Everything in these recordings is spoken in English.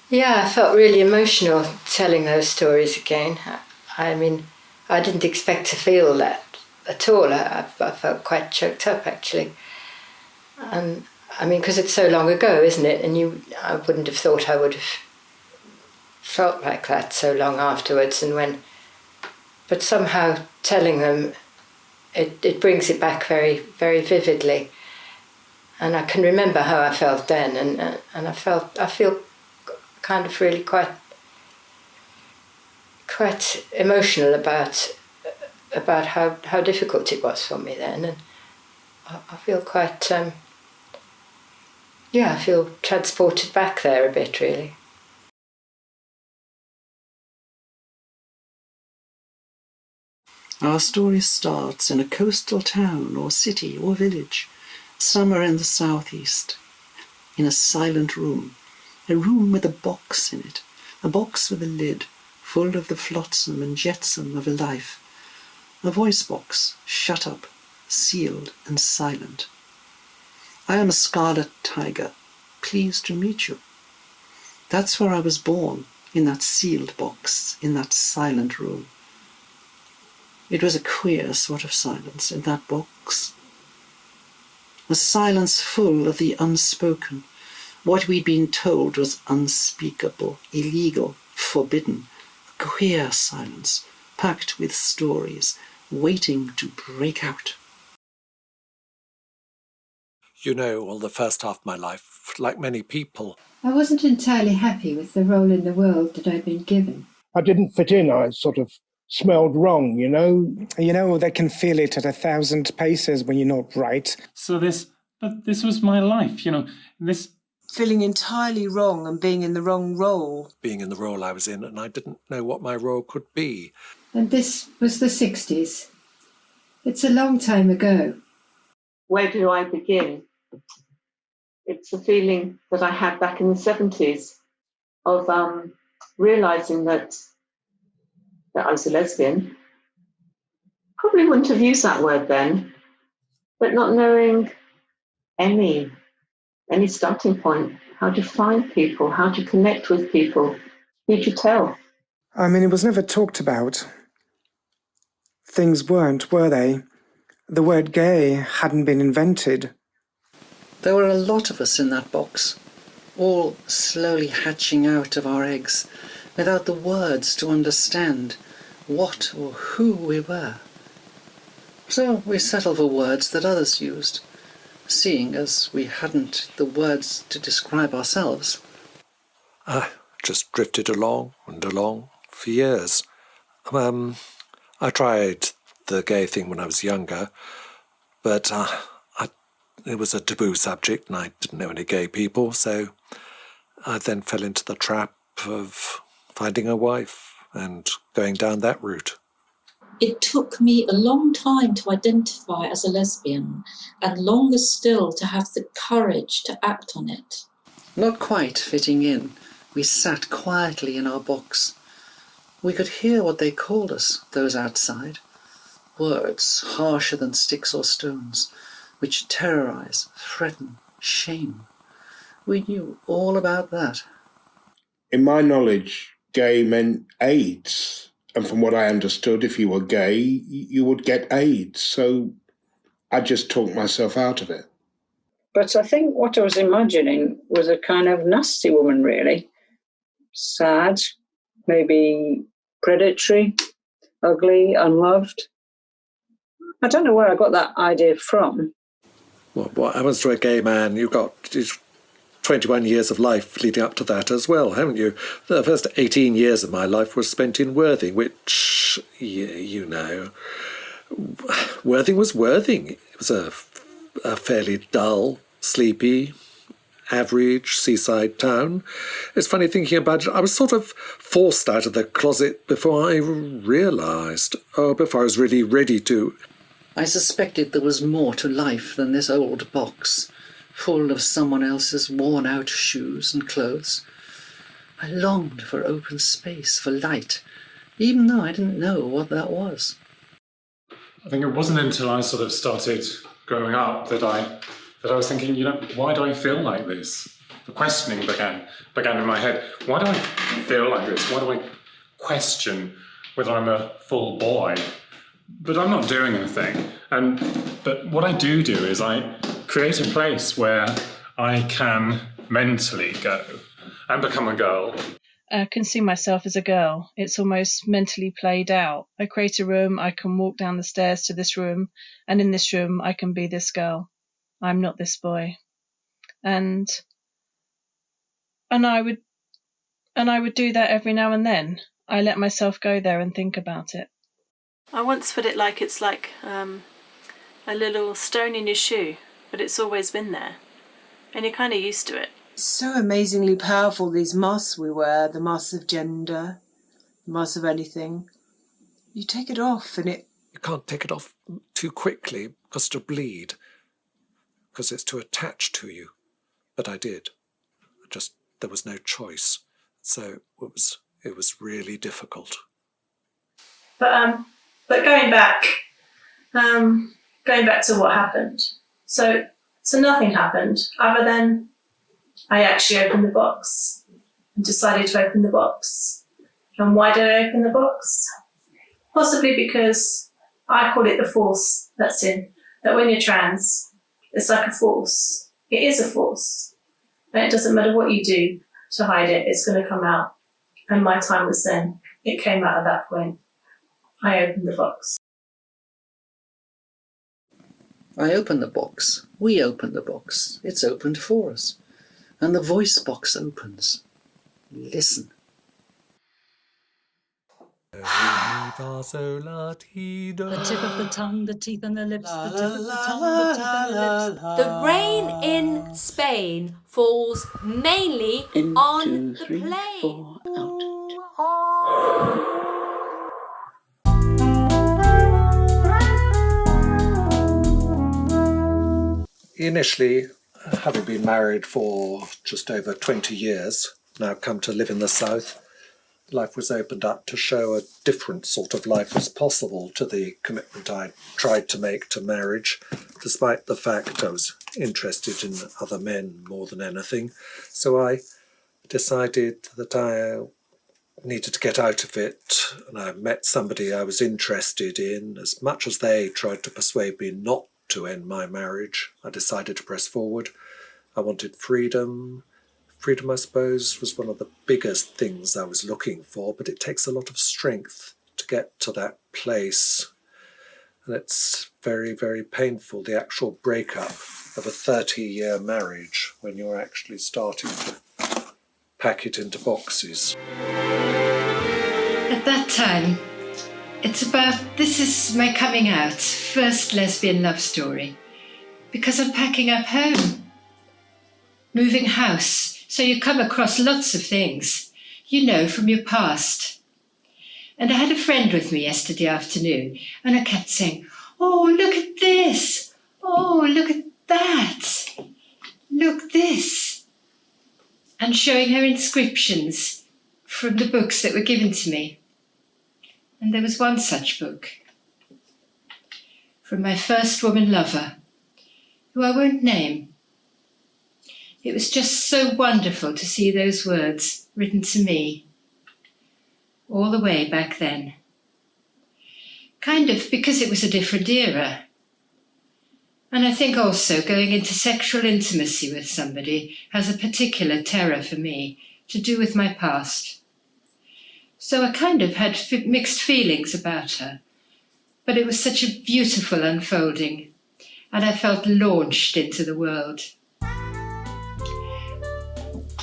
Yeah, I felt really emotional telling those stories again. I mean, I didn't expect to feel that at all. I felt quite choked up, actually. And I mean, because it's so long ago, isn't it? And I wouldn't have thought I would have felt like that so long afterwards. But somehow telling them, it brings it back very, very vividly. And I can remember how I felt then, and I feel kind of really quite emotional about how difficult it was for me then, and I feel quite I feel transported back there a bit, really. Our story starts in a coastal town or city or village, somewhere in the southeast, in a silent room, a room with a box in it, a box with a lid, full of the flotsam and jetsam of a life, a voice box, shut up, sealed and silent. I am a Scarlet Tiger, pleased to meet you. That's where I was born, in that sealed box, in that silent room. It was a queer sort of silence in that box. A silence full of the unspoken. What we'd been told was unspeakable, illegal, forbidden. A queer silence, packed with stories, waiting to break out. You know, well, the first half of my life, like many people, I wasn't entirely happy with the role in the world that I'd been given. I didn't fit in. I sort of smelled wrong, you know. You know, they can feel it at 1,000 paces when you're not right. So this was my life, you know, this... Feeling entirely wrong and being in the wrong role. Being in the role I was in, and I didn't know what my role could be. And this was the 60s. It's a long time ago. Where do I begin? It's a feeling that I had back in the 70s of realising that I was a lesbian. Probably wouldn't have used that word then, but not knowing any starting point. How do you find people? How do you connect with people? Who do you tell? I mean, it was never talked about. Things weren't, were they? The word gay hadn't been invented. There were a lot of us in that box, all slowly hatching out of our eggs, without the words to understand what or who we were. So we settled for words that others used, seeing as we hadn't the words to describe ourselves. I just drifted along and along for years. I tried the gay thing when I was younger, but it was a taboo subject and I didn't know any gay people, so I then fell into the trap of finding a wife and going down that route. It took me a long time to identify as a lesbian, and longer still to have the courage to act on it. Not quite fitting in, we sat quietly in our box. We could hear what they called us, those outside. Words harsher than sticks or stones, which terrorize, threaten, shame. We knew all about that. In my knowledge, gay meant AIDS. And from what I understood, if you were gay, you would get AIDS. So I just talked myself out of it. But I think what I was imagining was a kind of nasty woman, really. Sad, maybe predatory, ugly, unloved. I don't know where I got that idea from. What happens to a gay man? You've got 21 years of life leading up to that as well, haven't you? The first 18 years of my life was spent in Worthing, which, you know, Worthing was Worthing. It was a fairly dull, sleepy, average seaside town. It's funny thinking about it. I was sort of forced out of the closet before I realised, before I was really ready to. I suspected there was more to life than this old box, full of someone else's worn-out shoes and clothes. I longed for open space, for light, even though I didn't know what that was. I think it wasn't until I sort of started growing up that I was thinking, you know, why do I feel like this? the questioning began in my head. Why do I feel like this? Why do I question whether I'm a full boy? But I'm not doing anything. But what I do is I create a place where I can mentally go and become a girl. I can see myself as a girl. It's almost mentally played out. I create a room, I can walk down the stairs to this room, and in this room I can be this girl. I'm not this boy. And I would do that every now and then. I let myself go there and think about it. I once put it like it's like a little stone in your shoe, but it's always been there. And you're kind of used to it. So amazingly powerful, these masks we wear, the masks of gender, the masks of anything. You take it off and it... You can't take it off too quickly because it'll bleed, because it's too attached to you. But I did. There was no choice. So it was really difficult. But going back to what happened. So nothing happened other than I actually opened the box and decided to open the box. And why did I open the box? Possibly because I call it the force that's in. That when you're trans, it's like a force. It is a force. And it doesn't matter what you do to hide it, it's going to come out. And my time was then. It came out at that point. I opened the box. I open the box. We open the box. It's opened for us. And the voice box opens. Listen. The tip of the tongue, the teeth and the lips, the tip of the tongue, the teeth and the lips. The rain in Spain falls mainly on the plain. 4, out. Initially, having been married for just over 20 years, now come to live in the south, life was opened up to show a different sort of life was possible to the commitment I tried to make to marriage, despite the fact I was interested in other men more than anything. So I decided that I needed to get out of it, and I met somebody I was interested in. As much as they tried to persuade me not to end my marriage, I decided to press forward. I wanted freedom. Freedom, I suppose, was one of the biggest things I was looking for, but it takes a lot of strength to get to that place. And it's very, very painful, the actual breakup of a 30-year marriage when you're actually starting to pack it into boxes. At that time, this is my coming out, first lesbian love story, because I'm packing up home, moving house, so you come across lots of things, from your past. And I had a friend with me yesterday afternoon, and I kept saying, "Oh, look at this! Oh, look at that! Look this!" And showing her inscriptions from the books that were given to me. And there was one such book from my first woman lover, who I won't name. It was just so wonderful to see those words written to me, all the way back then. Kind of because it was a different era. And I think also going into sexual intimacy with somebody has a particular terror for me to do with my past. So I kind of had mixed feelings about her, but it was such a beautiful unfolding, and I felt launched into the world.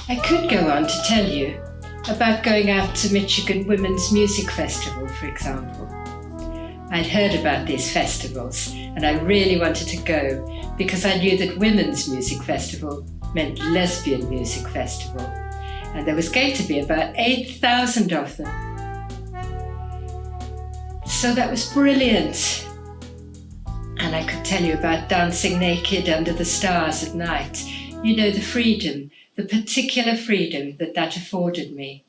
I could go on to tell you about going out to Michigan Women's Music Festival, for example. I'd heard about these festivals, and I really wanted to go because I knew that Women's Music Festival meant Lesbian Music Festival. And there was going to be about 8,000 of them. So that was brilliant. And I could tell you about dancing naked under the stars at night. The freedom, the particular freedom that afforded me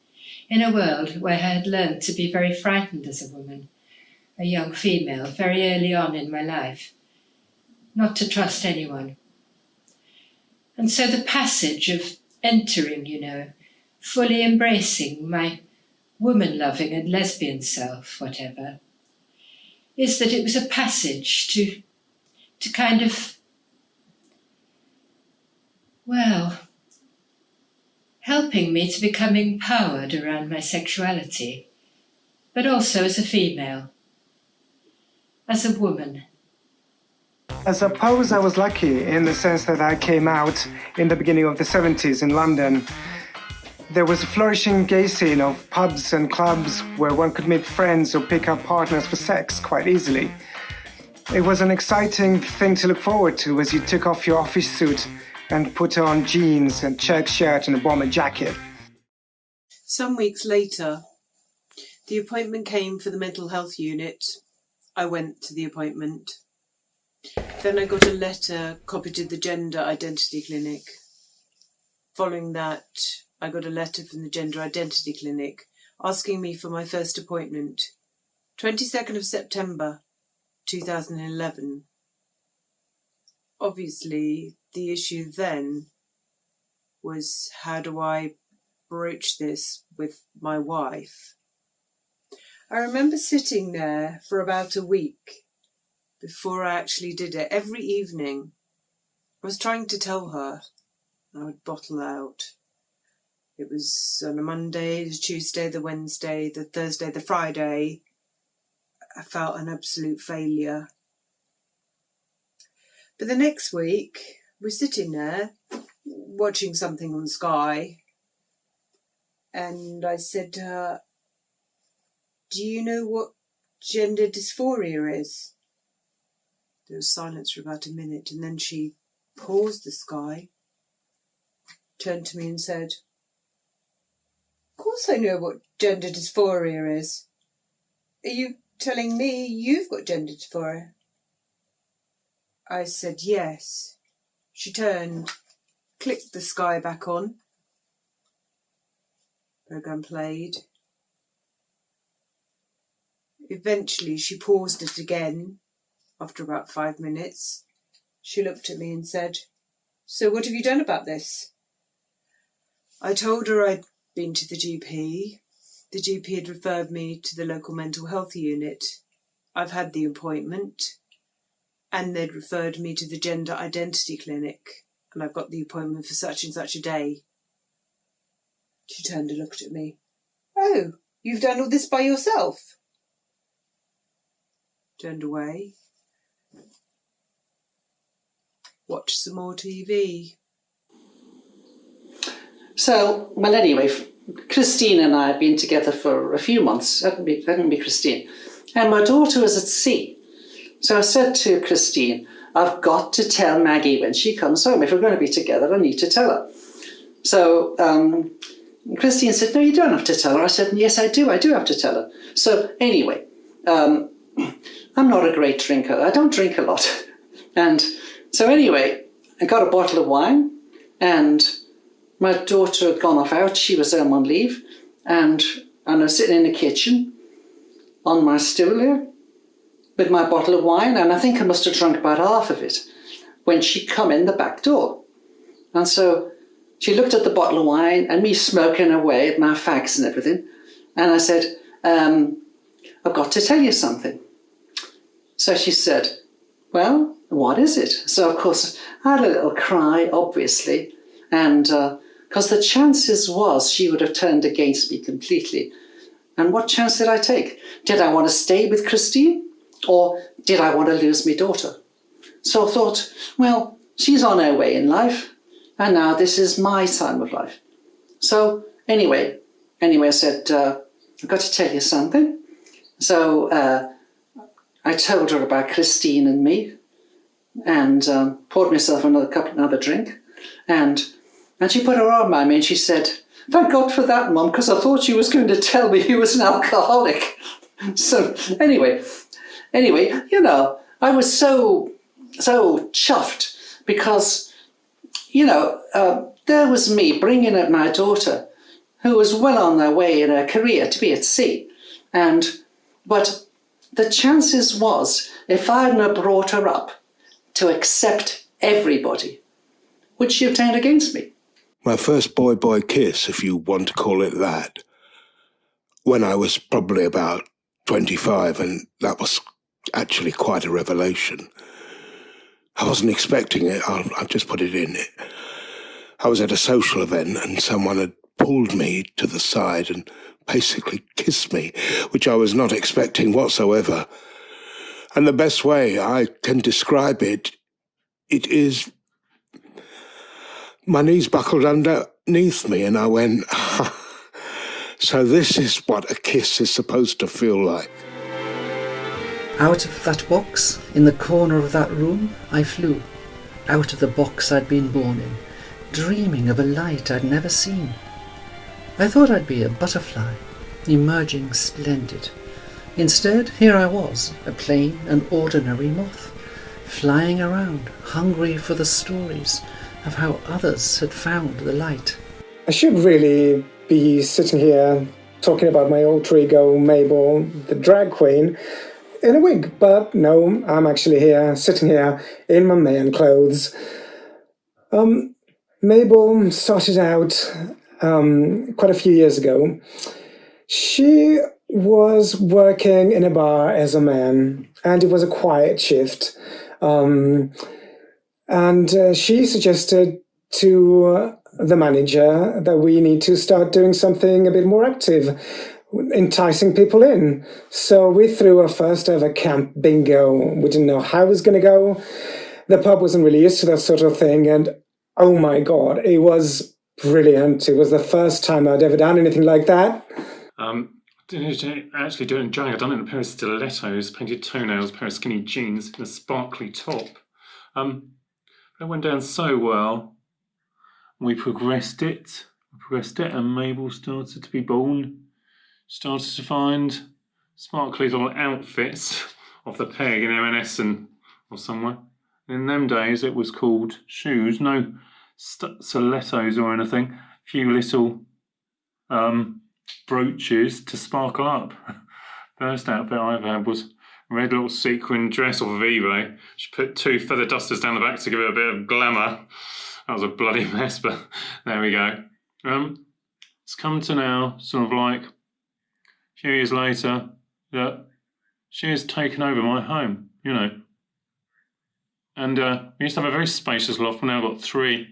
in a world where I had learned to be very frightened as a woman, a young female, very early on in my life, not to trust anyone. And so the passage of entering, you know, fully embracing my woman-loving and lesbian self, whatever, is that it was a passage to kind of, well, helping me to become empowered around my sexuality, but also as a female, as a woman. I suppose I was lucky in the sense that I came out in the beginning of the 70s in London. There was a flourishing gay scene of pubs and clubs where one could meet friends or pick up partners for sex quite easily. It was an exciting thing to look forward to as you took off your office suit and put on jeans and check shirt and a bomber jacket. Some weeks later, the appointment came for the mental health unit. I went to the appointment. Then I got a letter copied to the gender identity clinic. Following that, I got a letter from the gender identity clinic asking me for my first appointment, 22nd of September 2011. Obviously, the issue then was, how do I broach this with my wife? I remember sitting there for about a week before I actually did it. Every evening, I was trying to tell her. I would bottle out. It was on a Monday, the Tuesday, the Wednesday, the Thursday, the Friday. I felt an absolute failure. But the next week, we're sitting there watching something on Sky, and I said to her, do you know what gender dysphoria is? There was silence for about a minute, and then she paused the Sky, turned to me and said, of course I know what gender dysphoria is. Are you telling me you've got gender dysphoria? I said yes. She turned, clicked the Sky back on. Programme played. Eventually she paused it again after about 5 minutes. She looked at me and said, so what have you done about this? I told her I'd been to the GP. The GP had referred me to the local mental health unit. I've had the appointment, and they'd referred me to the gender identity clinic, and I've got the appointment for such and such a day. She turned and looked at me. Oh, you've done all this by yourself? Turned away. Watched some more TV. So, well, anyway, Christine and I had been together for a few months. That can be Christine. And my daughter was at sea. So I said to Christine, I've got to tell Maggie when she comes home. If we're going to be together, I need to tell her. So Christine said, no, you don't have to tell her. I said, yes, I do. I do have to tell her. So anyway, I'm not a great drinker. I don't drink a lot. And so anyway, I got a bottle of wine, and my daughter had gone off out. She was home on leave, and I was sitting in the kitchen on my stool here with my bottle of wine, and I think I must have drunk about half of it when she come in the back door. And so she looked at the bottle of wine and me smoking away at my fags and everything, and I said, I've got to tell you something. So she said, well, what is it? So of course I had a little cry, obviously, and because the chances was she would have turned against me completely. And what chance did I take? Did I want to stay with Christine, or did I want to lose my daughter? So I thought, well, she's on her way in life, and now this is my time of life. So anyway, I said, I've got to tell you something. So I told her about Christine and me, and poured myself another drink, and she put her arm around me and she said, thank God for that, Mum, because I thought she was going to tell me he was an alcoholic. So anyway, you know, I was so chuffed because, you know, there was me bringing up my daughter who was well on their way in her career to be at sea. But the chances was, if I hadn't brought her up to accept everybody, would she have turned against me? my first boy-boy kiss, if you want to call it that, when I was probably about 25, and that was actually quite a revelation. I wasn't expecting it. I'll just put it in. I was at a social event and someone had pulled me to the side and basically kissed me, which I was not expecting whatsoever. And the best way I can describe it, it is my knees buckled underneath me and I went, so this is what a kiss is supposed to feel like. Out of that box, in the corner of that room, I flew. Out of the box I'd been born in, dreaming of a light I'd never seen. I thought I'd be a butterfly, emerging splendid. Instead, here I was, a plain and ordinary moth, flying around, hungry for the stories of how others had found the light. I should really be sitting here talking about my alter ego, Mabel, the drag queen, in a wig, but no, I'm actually here, sitting here in my man clothes. Mabel started out quite a few years ago. She was working in a bar as a man, and it was a quiet shift. And she suggested to the manager that we need to start doing something a bit more active, enticing people in. So we threw our first ever camp bingo. We didn't know how it was going to go. The pub wasn't really used to that sort of thing, and oh my God, it was brilliant. It was the first time I'd ever done anything like that. Didn't actually do it in drag. I'd done it in a pair of stilettos, painted toenails, a pair of skinny jeans, and a sparkly top. It went down so well. We progressed it, and Mabel started to be born. Started to find sparkly little outfits off the peg in M&S or somewhere. In them days, it was called shoes, no stilettos or anything. A few little brooches to sparkle up. First outfit I've had was a red little sequin dress off of eBay. She put 2 feather dusters down the back to give it a bit of glamour. That was a bloody mess, but there we go. It's come to now, sort of like a few years later, that she has taken over my home, you know. And we used to have a very spacious loft. We've now got 3,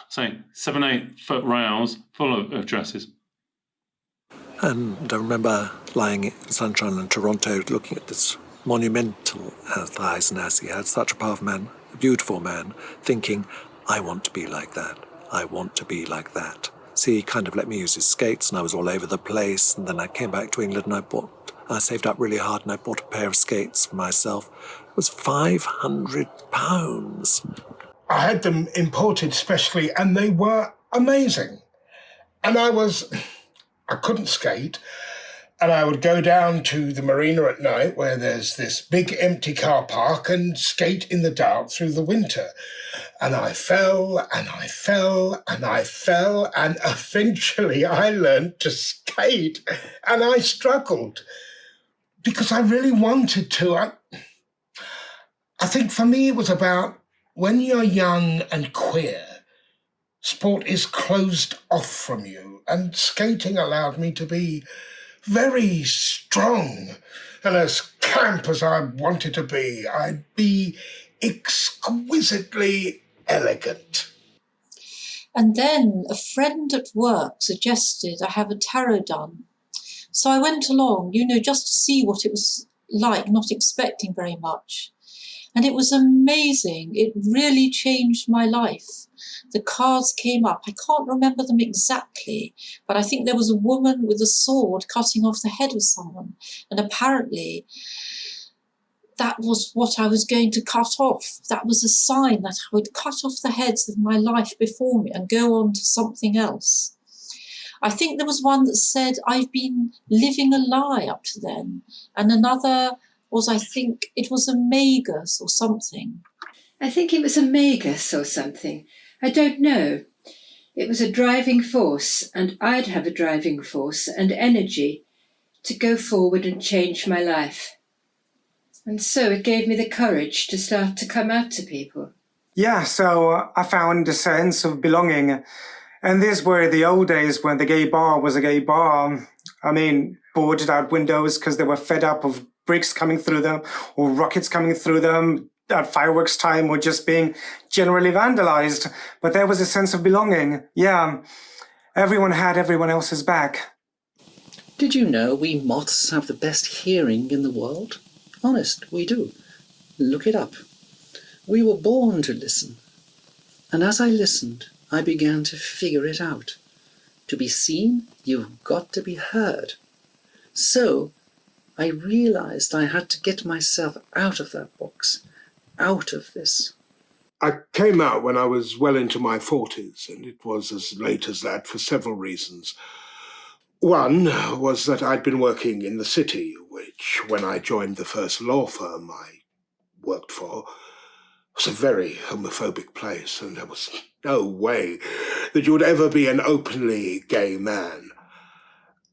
say, 7-8 foot rails full of dresses. And I remember lying in sunshine in Toronto looking at this monumental thighs and ass. He had such a powerful man, a beautiful man, thinking, I want to be like that. I want to be like that. See, he kind of let me use his skates and I was all over the place. And then I came back to England and I saved up really hard and I bought a pair of skates for myself. It was £500. I had them imported specially and they were amazing. And I couldn't skate. And I would go down to the marina at night where there's this big empty car park and skate in the dark through the winter. And I fell and I fell and I fell and eventually I learned to skate and I struggled because I really wanted to. I think for me it was about when you're young and queer, sport is closed off from you and skating allowed me to be very strong and as camp as I wanted to be. I'd be exquisitely elegant. And then a friend at work suggested I have a tarot done. So I went along, just to see what it was like, not expecting very much. And it was amazing. It really changed my life. The cards came up. I can't remember them exactly, but I think there was a woman with a sword cutting off the head of someone. And apparently that was what I was going to cut off. That was a sign that I would cut off the heads of my life before me and go on to something else. I think there was one that said I've been living a lie up to then. And another was, I think it was a magus or something. I think it was a magus or something. I don't know. It was a driving force, and I'd have a driving force and energy to go forward and change my life. And so it gave me the courage to start to come out to people. Yeah, so I found a sense of belonging. And these were the old days when the gay bar was a gay bar. I mean, boarded out windows because they were fed up of bricks coming through them or rockets coming through them at fireworks time or just being generally vandalized. But there was a sense of belonging. Yeah, everyone had everyone else's back. Did you know we moths have the best hearing in the world? Honest, we do. Look it up. We were born to listen. And as I listened, I began to figure it out. To be seen, you've got to be heard. So I realized I had to get myself out of that box, out of this. I came out when I was well into my 40s, and it was as late as that for several reasons. One was that I'd been working in the city, which, when I joined the first law firm I worked for, was a very homophobic place, and there was no way that you would ever be an openly gay man.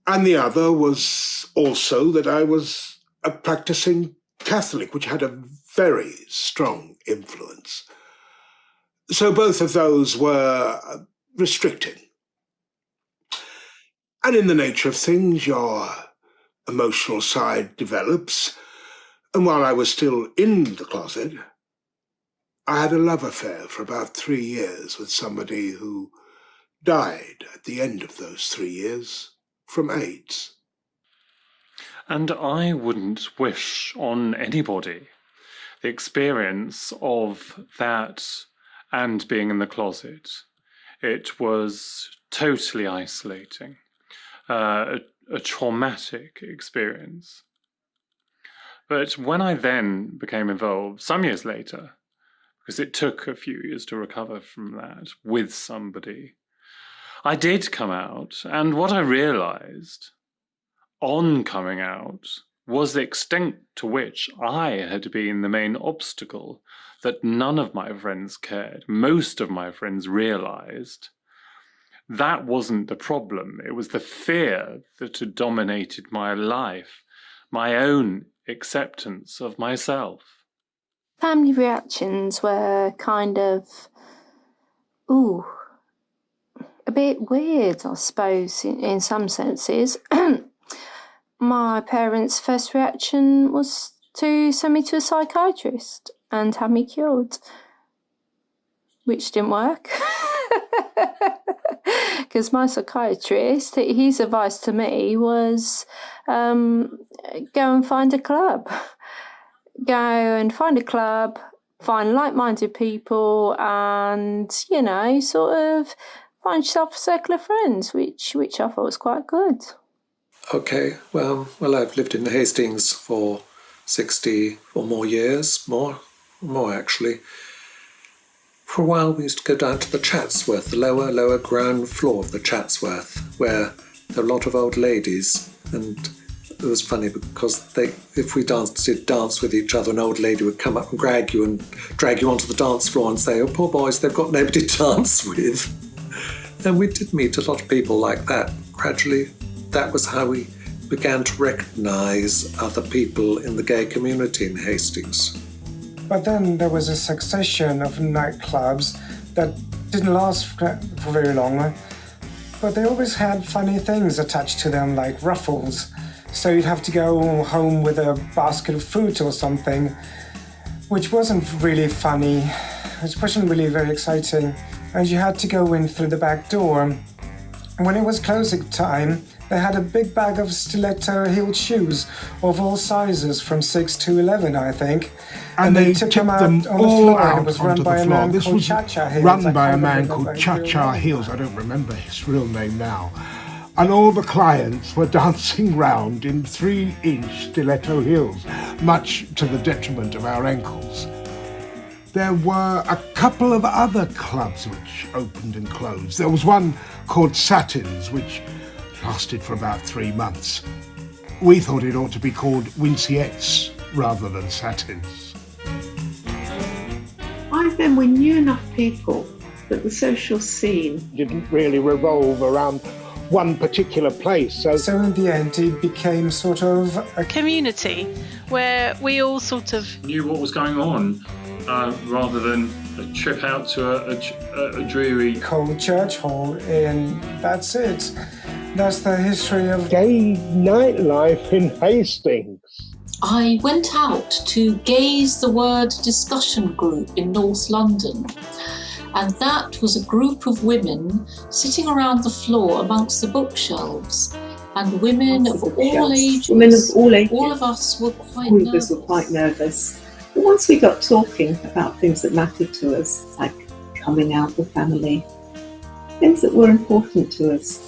And the other was also that I was a practicing Catholic, which had a very strong influence. So both of those were restricting. And in the nature of things, your emotional side develops. And while I was still in the closet, I had a love affair for about 3 years with somebody who died at the end of those 3 years from AIDS. And I wouldn't wish on anybody the experience of that and being in the closet. It was totally isolating, a traumatic experience. But when I then became involved, some years later, because it took a few years to recover from that with somebody, I did come out, and what I realised on coming out was the extent to which I had been the main obstacle, that none of my friends cared. Most of my friends realised that wasn't the problem. It was the fear that had dominated my life, my own acceptance of myself. Family reactions were kind of, a bit weird, I suppose, in some senses. My parents' first reaction was to send me to a psychiatrist and have me cured, which didn't work. Because my psychiatrist, his advice to me was go and find a club. Go and find a club, find like-minded people, and, sort of find yourself a circle of friends, which I thought was quite good. Okay, well, I've lived in Hastings for 60 or more years, more actually. For a while we used to go down to the Chatsworth, the lower ground floor of the Chatsworth, where there were a lot of old ladies, and it was funny because if we did dance with each other, an old lady would come up and drag you onto the dance floor and say, "Oh, poor boys, they've got nobody to dance with." And we did meet a lot of people like that. Gradually, that was how we began to recognise other people in the gay community in Hastings. But then there was a succession of nightclubs that didn't last for very long, but they always had funny things attached to them, like ruffles. So you'd have to go home with a basket of fruit or something, which wasn't really funny. It wasn't really very exciting. And you had to go in through the back door. When it was closing time, they had a big bag of stiletto-heeled shoes of all sizes, from 6 to 11, I think. And they took tipped them all out It was onto run the by a floor. man This called was Cha-Cha Heels. run by a man called Cha-Cha Heels. I don't remember his real name now. And all the clients were dancing round in 3-inch stiletto heels, much to the detriment of our ankles. There were a couple of other clubs which opened and closed. There was one called Satins, which lasted for about 3 months. We thought it ought to be called Winciettes rather than Satins. Back then we knew enough people that the social scene didn't really revolve around one particular place. So in the end, it became sort of a community where we all sort of knew what was going on, rather than a trip out to a dreary cold church hall, and that's it. That's the history of gay nightlife in Hastings. I went out to gaze the word discussion group in North London, and that was a group of women sitting around the floor amongst the bookshelves, and women of all ages. Women of all ages. All of us were quite All of us were quite nervous. But once we got talking about things that mattered to us, like coming out the family, things that were important to us,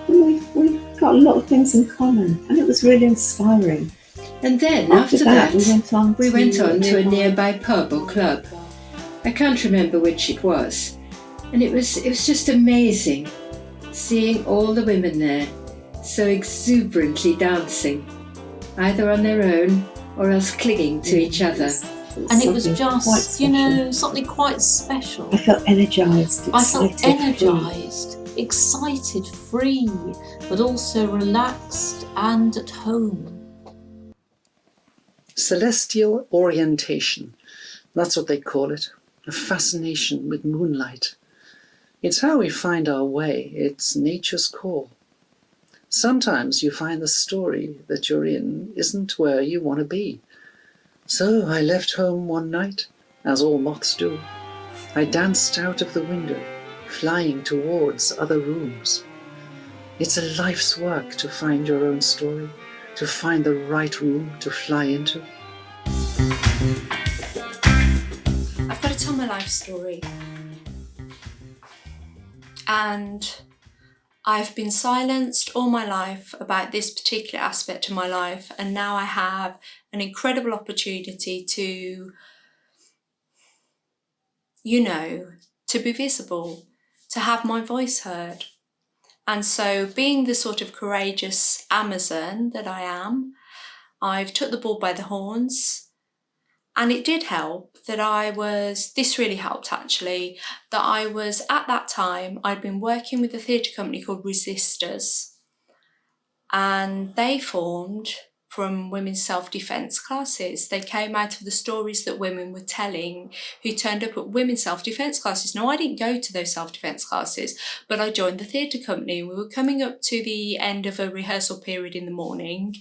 we got a lot of things in common, and it was really inspiring. And then after that, we went on to a nearby nearby pub or club. I can't remember which it was, and it was just amazing seeing all the women there so exuberantly dancing, either on their own or else clinging to each other. And it was just, something quite special. I felt energised, excited, free, but also relaxed and at home. Celestial orientation, that's what they call it. A fascination with moonlight. It's how we find our way. It's nature's call. Sometimes you find the story that you're in isn't where you want to be. So I left home one night, as all moths do. I danced out of the window, flying towards other rooms. It's a life's work to find your own story, to find the right room to fly into. I've got to tell my life story. And I've been silenced all my life about this particular aspect of my life, and now I have an incredible opportunity to, to be visible, to have my voice heard. And so, being the sort of courageous Amazon that I am, I've took the bull by the horns. And it did help that this really helped actually, that I was, at that time, I'd been working with a theatre company called Resistors. And they formed from women's self-defence classes. They came out of the stories that women were telling who turned up at women's self-defence classes. Now, I didn't go to those self-defence classes, but I joined the theatre company. We were coming up to the end of a rehearsal period in the morning,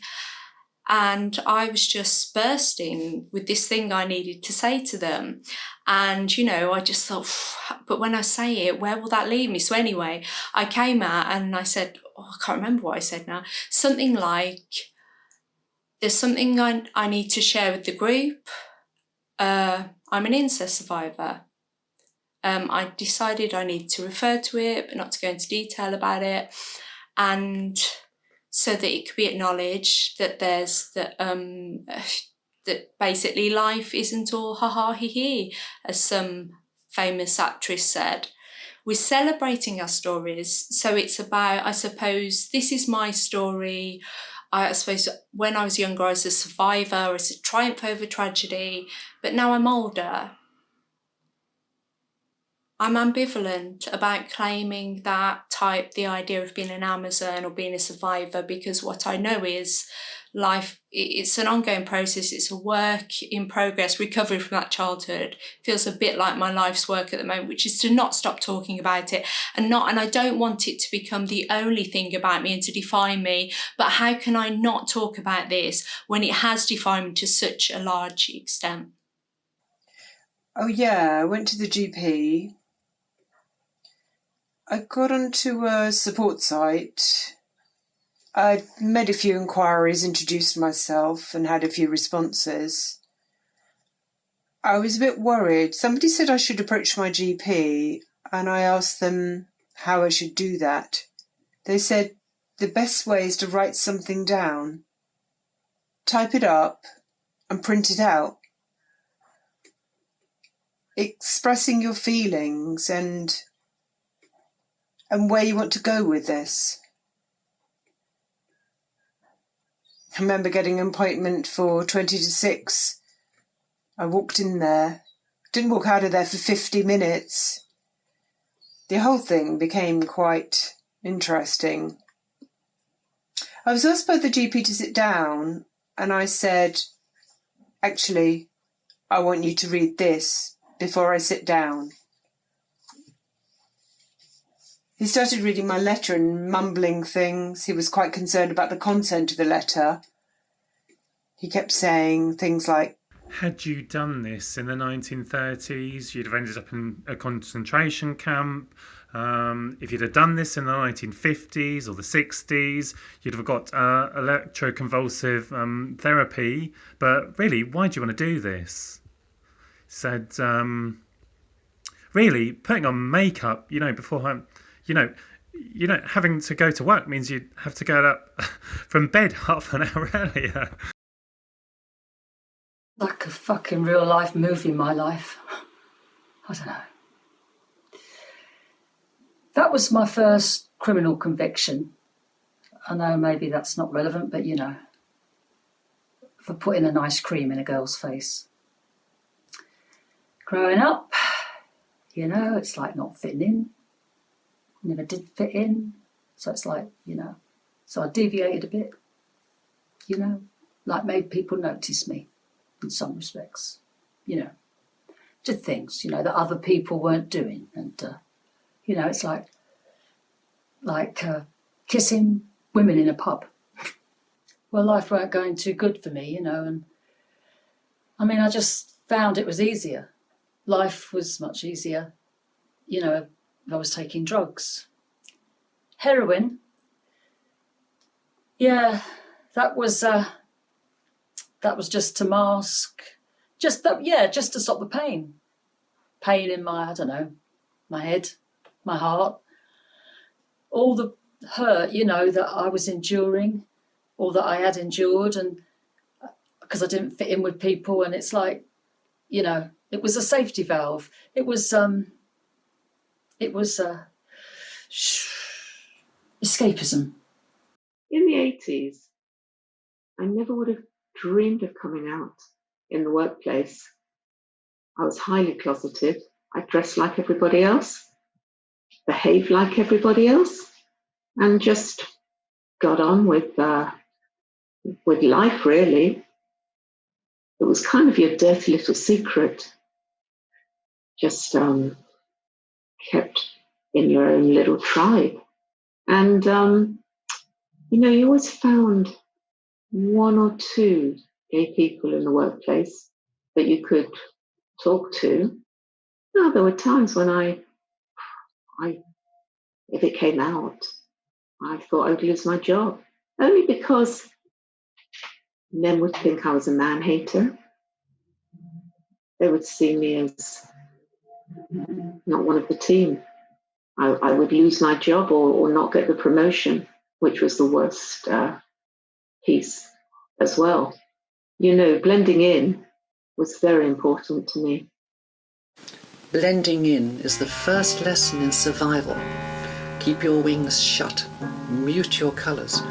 and I was just bursting with this thing I needed to say to them. And, I just thought, but when I say it, where will that leave me? So anyway, I came out and I said, I can't remember what I said now. Something like, there's something I need to share with the group. I'm an incest survivor. I decided I needed to refer to it, but not to go into detail about it. And so that it could be acknowledged that that basically life isn't all ha-ha he-he, as some famous actress said. We're celebrating our stories, so it's about, I suppose, this is my story. I suppose when I was younger, I was a survivor, it's a triumph over tragedy, but now I'm older. I'm ambivalent about claiming the idea of being an Amazon or being a survivor, because what I know is life, it's an ongoing process, it's a work in progress. Recovery from that childhood feels a bit like my life's work at the moment, which is to not stop talking about it and I don't want it to become the only thing about me and to define me, but how can I not talk about this when it has defined me to such a large extent? Oh yeah, I went to the GP. I got onto a support site. I made a few inquiries, introduced myself and had a few responses. I was a bit worried. Somebody said I should approach my GP, and I asked them how I should do that. They said the best way is to write something down, type it up and print it out. Expressing your feelings and where you want to go with this. I remember getting an appointment for 20 to 6. I walked in there, didn't walk out of there for 50 minutes. The whole thing became quite interesting. I was asked by the GP to sit down, and I said, actually, I want you to read this before I sit down. He started reading my letter and mumbling things. He was quite concerned about the content of the letter. He kept saying things like, had you done this in the 1930s, you'd have ended up in a concentration camp. If you'd have done this in the 1950s or the 60s, you'd have got electroconvulsive therapy. But really, why do you want to do this? He said, really, putting on makeup, beforehand, having to go to work means you have to get up from bed half an hour earlier. Like a fucking real life movie, my life. I don't know. That was my first criminal conviction. I know maybe that's not relevant, but for putting an ice cream in a girl's face. Growing up, it's like not fitting in. Never did fit in. So it's like, so I deviated a bit, like made people notice me. In some respects, did things, that other people weren't doing. And, it's like kissing women in a pub. Well, life weren't going too good for me, and I mean, I just found it was easier. Life was much easier, if I was taking drugs. Heroin, yeah, that was just to mask, just to stop the pain. Pain in my, my head, my heart. All the hurt, that I was enduring, or that I had endured, and because I didn't fit in with people, and it's like, it was a safety valve. It was escapism. In the 80s, I never would have dreamed of coming out in the workplace. I was highly closeted. I dressed like everybody else, behaved like everybody else, and just got on with life, really. It was kind of your dirty little secret, just kept in your own little tribe. And, you always found one or two gay people in the workplace that you could talk to. No, there were times when if it came out, I thought I'd lose my job, only because men would think I was a man hater. They would see me as not one of the team. I would lose my job or not get the promotion, which was the worst piece as well. Blending in was very important to me. Blending in is the first lesson in survival. Keep your wings shut, mute your colours,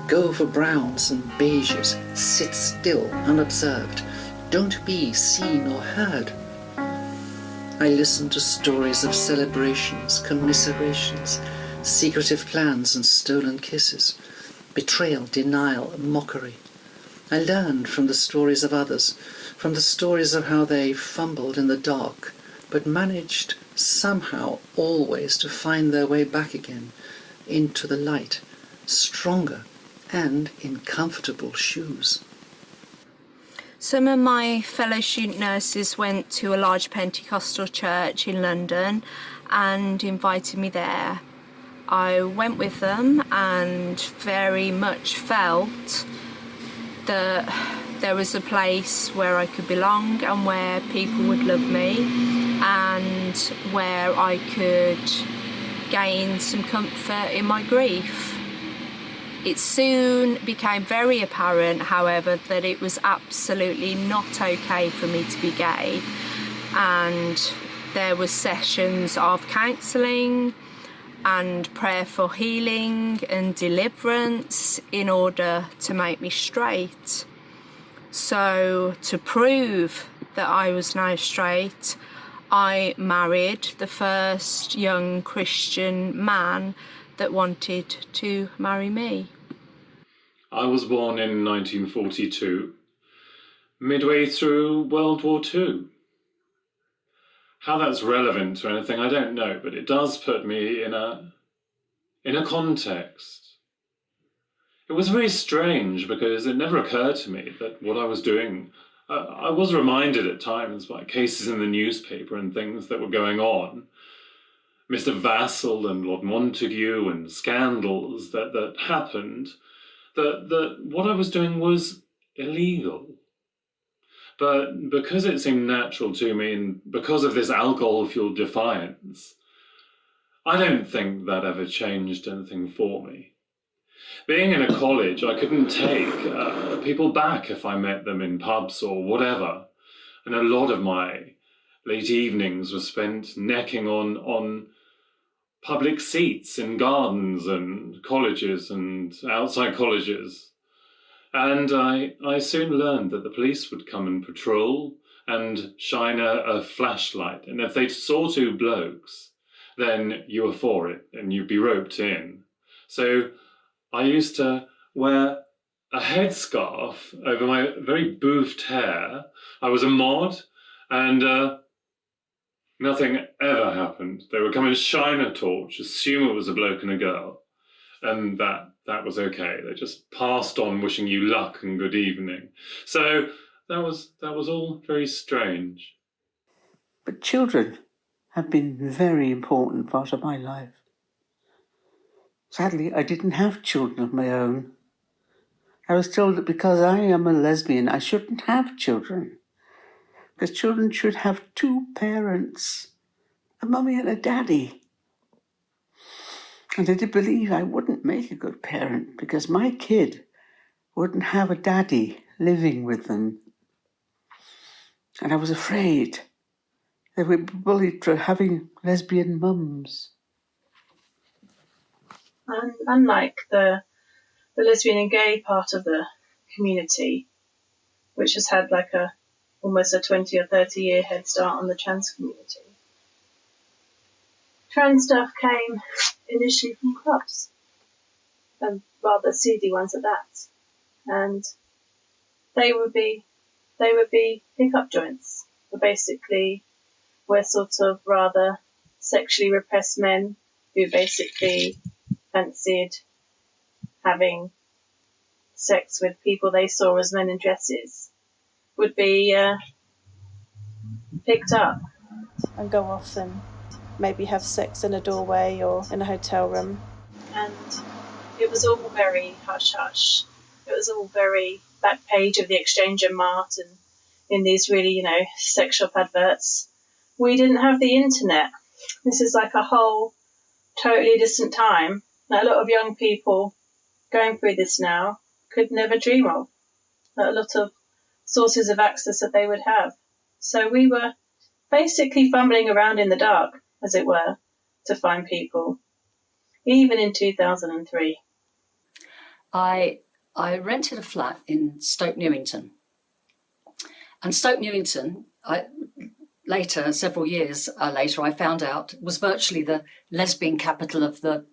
go for browns and beiges, sit still, unobserved. Don't be seen or heard. I listen to stories of celebrations, commiserations, secretive plans and stolen kisses, betrayal, denial, mockery. I learned from the stories of others, from the stories of how they fumbled in the dark, but managed somehow always to find their way back again into the light, stronger and in comfortable shoes. Some of my fellow student nurses went to a large Pentecostal church in London and invited me there. I went with them and very much felt that there was a place where I could belong and where people would love me and where I could gain some comfort in my grief. It soon became very apparent, however, that it was absolutely not okay for me to be gay, and there were sessions of counselling and prayer for healing and deliverance in order to make me straight. So to prove that I was now straight, I married the first young Christian man that wanted to marry me. I was born in 1942, midway through World War II. How that's relevant to anything, I don't know, but it does put me in a context. It was very strange because it never occurred to me that what I was doing, I was reminded at times by cases in the newspaper and things that were going on, Mr. Vassal and Lord Montague and scandals that happened, that what I was doing was illegal. But because it seemed natural to me and because of this alcohol-fueled defiance, I don't think that ever changed anything for me. Being in a college, I couldn't take people back if I met them in pubs or whatever. And a lot of my late evenings were spent necking on public seats in gardens and colleges and outside colleges. And I soon learned that the police would come and patrol and shine a flashlight. And if they saw two blokes, then you were for it and you'd be roped in. So I used to wear a headscarf over my very boofed hair. I was a mod, and nothing ever happened. They would come and shine a torch, assume it was a bloke and a girl, and that was okay. They just passed on wishing you luck and good evening. So that was all very strange. But children have been a very important part of my life. Sadly, I didn't have children of my own. I was told that because I am a lesbian, I shouldn't have children. Because children should have two parents, a mummy and a daddy. And I did believe I wouldn't make a good parent because my kid wouldn't have a daddy living with them. And I was afraid they would be bullied for having lesbian mums. And unlike the lesbian and gay part of the community, which has had like almost a 20 or 30 year head start on the trans community, trans stuff came initially from clubs, and rather seedy ones at that. And they would be pick-up joints. Basically, we're sort of rather sexually repressed men who basically fancied having sex with people they saw as men in dresses would be picked up and go off and maybe have sex in a doorway or in a hotel room. And it was all very hush-hush. It was all very back page of the Exchange and Mart and in these really, sex shop adverts. We didn't have the internet. This is like a whole totally distant time. A lot of young people going through this now could never dream of. A lot of sources of access that they would have. So we were basically fumbling around in the dark, as it were, to find people, even in 2003. I rented a flat in Stoke Newington. And Stoke Newington, several years later, I found out was virtually the lesbian capital of the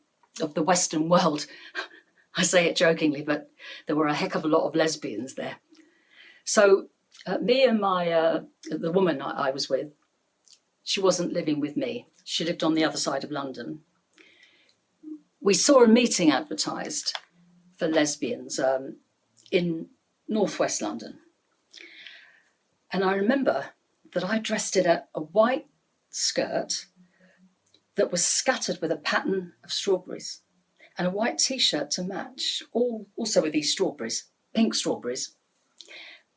Western world. I say it jokingly, but there were a heck of a lot of lesbians there. So me and the woman I was with, she wasn't living with me. She lived on the other side of London. We saw a meeting advertised for lesbians in northwest London. And I remember that I dressed in a white skirt that was scattered with a pattern of strawberries and a white T-shirt to match, also with these strawberries, pink strawberries,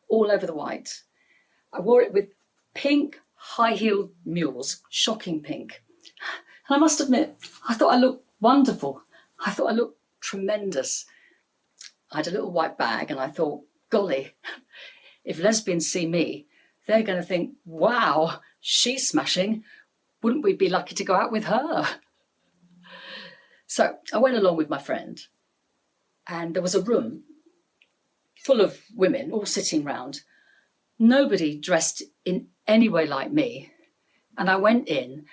all over the white. I wore it with pink high-heeled mules, shocking pink. And I must admit, I thought I looked wonderful. I thought I looked tremendous. I had a little white bag and I thought, golly, if lesbians see me, they're going to think, wow, she's smashing. Wouldn't we be lucky to go out with her? So I went along with my friend and there was a room full of women all sitting round, nobody dressed in any way like me. And I went in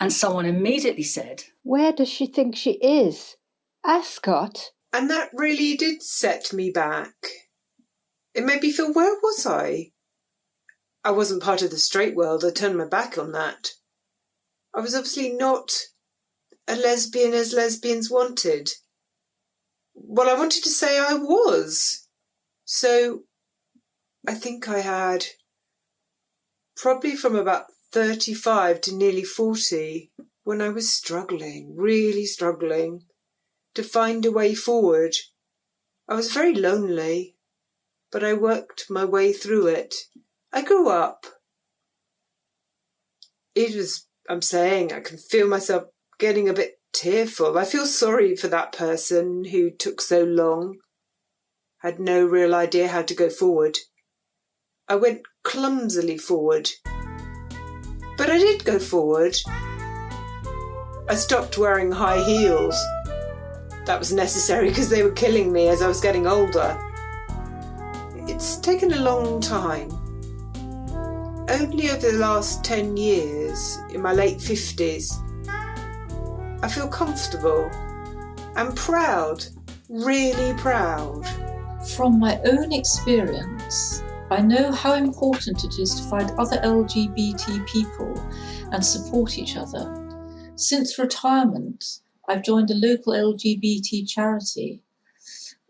and someone immediately said, "Where does she think she is? Ascot?" And that really did set me back. It made me feel, where was I? I wasn't part of the straight world. I turned my back on that. I was obviously not a lesbian as lesbians wanted. Well, I wanted to say I was. So I think I had probably from about 35 to nearly 40 when I was struggling, really struggling to find a way forward. I was very lonely, but I worked my way through it. I grew up. I'm saying, I can feel myself getting a bit tearful. I feel sorry for that person who took so long, had no real idea how to go forward. I went clumsily forward. But I did go forward. I stopped wearing high heels. That was necessary because they were killing me as I was getting older. It's taken a long time. Only over the last 10 years, in my late 50s, I feel comfortable. I'm proud, really proud. From my own experience, I know how important it is to find other LGBT people and support each other. Since retirement, I've joined a local LGBT charity,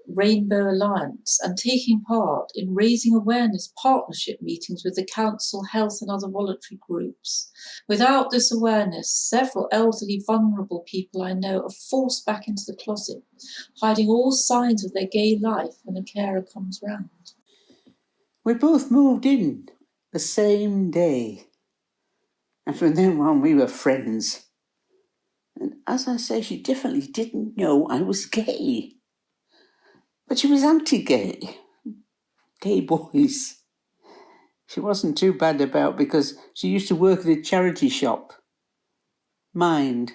Rainbow Alliance, and taking part in raising awareness partnership meetings with the council, health and other voluntary groups. Without this awareness, several elderly, vulnerable people I know are forced back into the closet, hiding all signs of their gay life when a carer comes round. We both moved in the same day. And from then on, we were friends. And as I say, she definitely didn't know I was gay. But she was anti-gay. Gay boys. She wasn't too bad about because she used to work at a charity shop. Mind.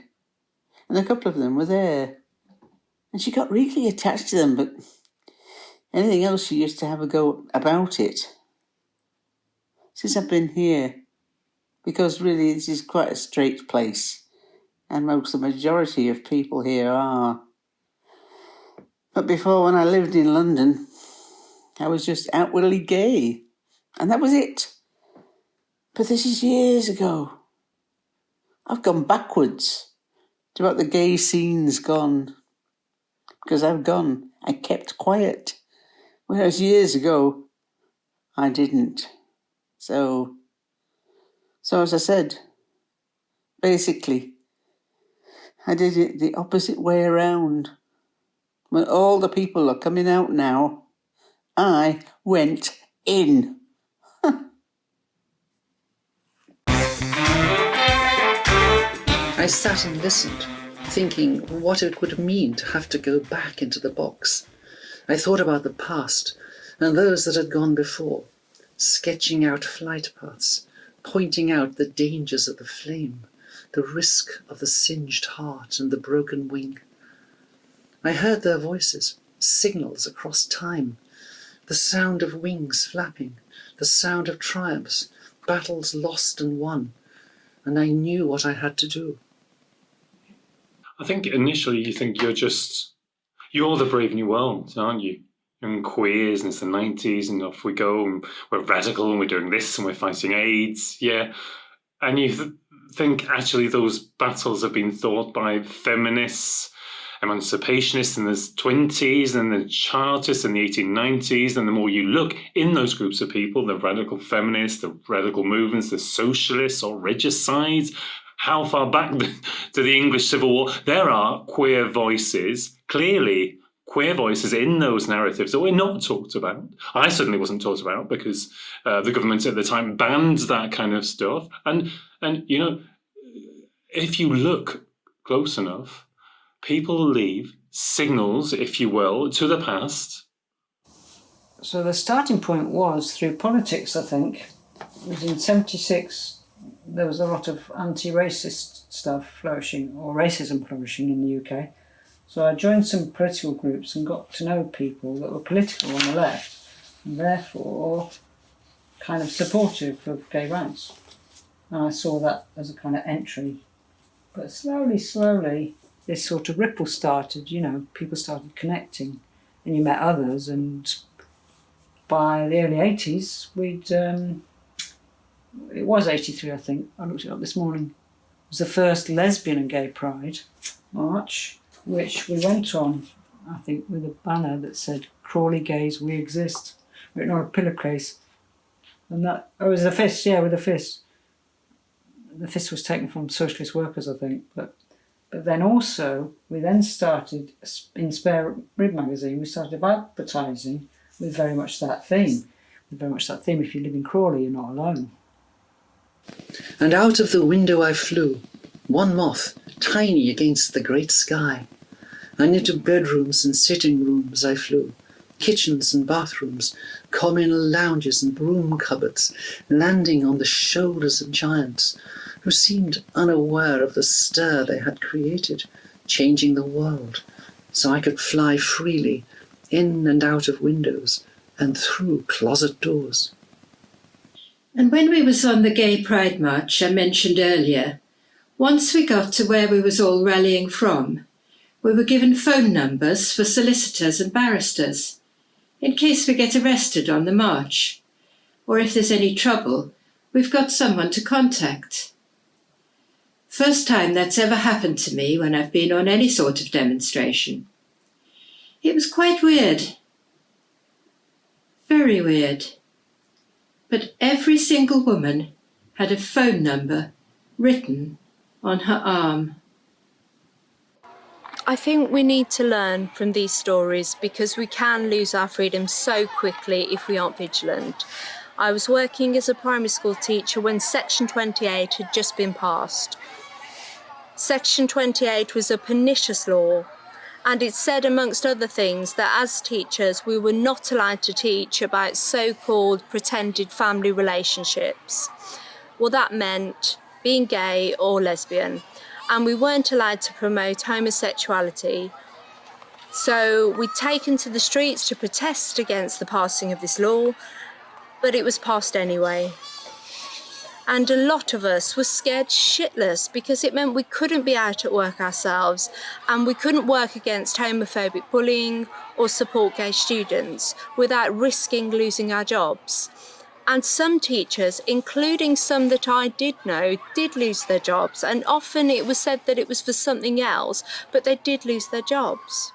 And a couple of them were there. And she got really attached to them, but anything else she used to have a go about it. Since I've been here, because really this is quite a straight place, and the majority of people here are. But before, when I lived in London, I was just outwardly gay, and that was it. But this is years ago. I've gone backwards to what the gay scene's gone. Because I kept quiet. Whereas years ago, I didn't. So as I said, basically, I did it the opposite way around. When all the people are coming out now, I went in. I sat and listened, thinking what it would mean to have to go back into the box. I thought about the past and those that had gone before, sketching out flight paths, pointing out the dangers of the flame, the risk of the singed heart and the broken wing. I heard their voices, signals across time, the sound of wings flapping, the sound of triumphs, battles lost and won, and I knew what I had to do. I think initially you think you're the Brave New World, aren't you? Young queers, and it's the 90s, and off we go, and we're radical, and we're doing this, and we're fighting AIDS, yeah. And you think actually those battles have been fought by feminists, emancipationists in the 20s, and the Chartists in the 1890s, and the more you look in those groups of people, the radical feminists, the radical movements, the socialists or regicides, how far back to the English Civil War, there are queer voices, clearly queer voices in those narratives that we're not talked about. I certainly wasn't talked about because the government at the time banned that kind of stuff. And you know, if you look close enough, people leave signals, if you will, to the past. So the starting point was through politics, I think. It was in 76. There was a lot of anti-racist stuff flourishing, or racism flourishing in the UK. So I joined some political groups and got to know people that were political on the left, and therefore kind of supportive of gay rights. And I saw that as a kind of entry. But slowly, this sort of ripple started, you know, people started connecting, and you met others, and by the early 80s, we'd it was 83, I think. I looked it up this morning. It was the first lesbian and gay pride march, which we went on, I think, with a banner that said, "Crawley Gays, we exist," written on a pillar case. And that, it was a fist, yeah, with a fist. The fist was taken from socialist workers, I think. But then also, we then started, in Spare Rib magazine, we started advertising with very much that theme. With very much that theme, if you live in Crawley, you're not alone. And out of the window I flew, one moth, tiny against the great sky. And into bedrooms and sitting rooms I flew, kitchens and bathrooms, communal lounges and broom cupboards, landing on the shoulders of giants who seemed unaware of the stir they had created, changing the world, so I could fly freely in and out of windows and through closet doors. And when we was on the Gay Pride March I mentioned earlier, once we got to where we was all rallying from, we were given phone numbers for solicitors and barristers, in case we get arrested on the march, or if there's any trouble, we've got someone to contact. First time that's ever happened to me when I've been on any sort of demonstration. It was quite weird. Very weird. But every single woman had a phone number written on her arm. I think we need to learn from these stories because we can lose our freedom so quickly if we aren't vigilant. I was working as a primary school teacher when Section 28 had just been passed. Section 28 was a pernicious law, and it said, amongst other things, that as teachers we were not allowed to teach about so-called pretended family relationships. Well, that meant being gay or lesbian. And we weren't allowed to promote homosexuality. So we'd taken to the streets to protest against the passing of this law, but it was passed anyway. And a lot of us were scared shitless because it meant we couldn't be out at work ourselves and we couldn't work against homophobic bullying or support gay students without risking losing our jobs. And some teachers, including some that I did know, did lose their jobs. And often it was said that it was for something else, but they did lose their jobs.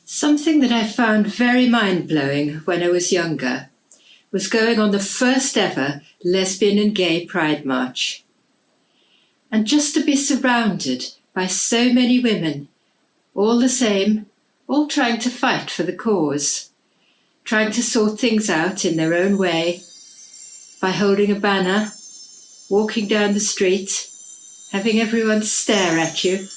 Something that I found very mind-blowing when I was younger was going on the first ever lesbian and gay pride march. And just to be surrounded by so many women, all the same, all trying to fight for the cause, trying to sort things out in their own way, by holding a banner, walking down the street, having everyone stare at you.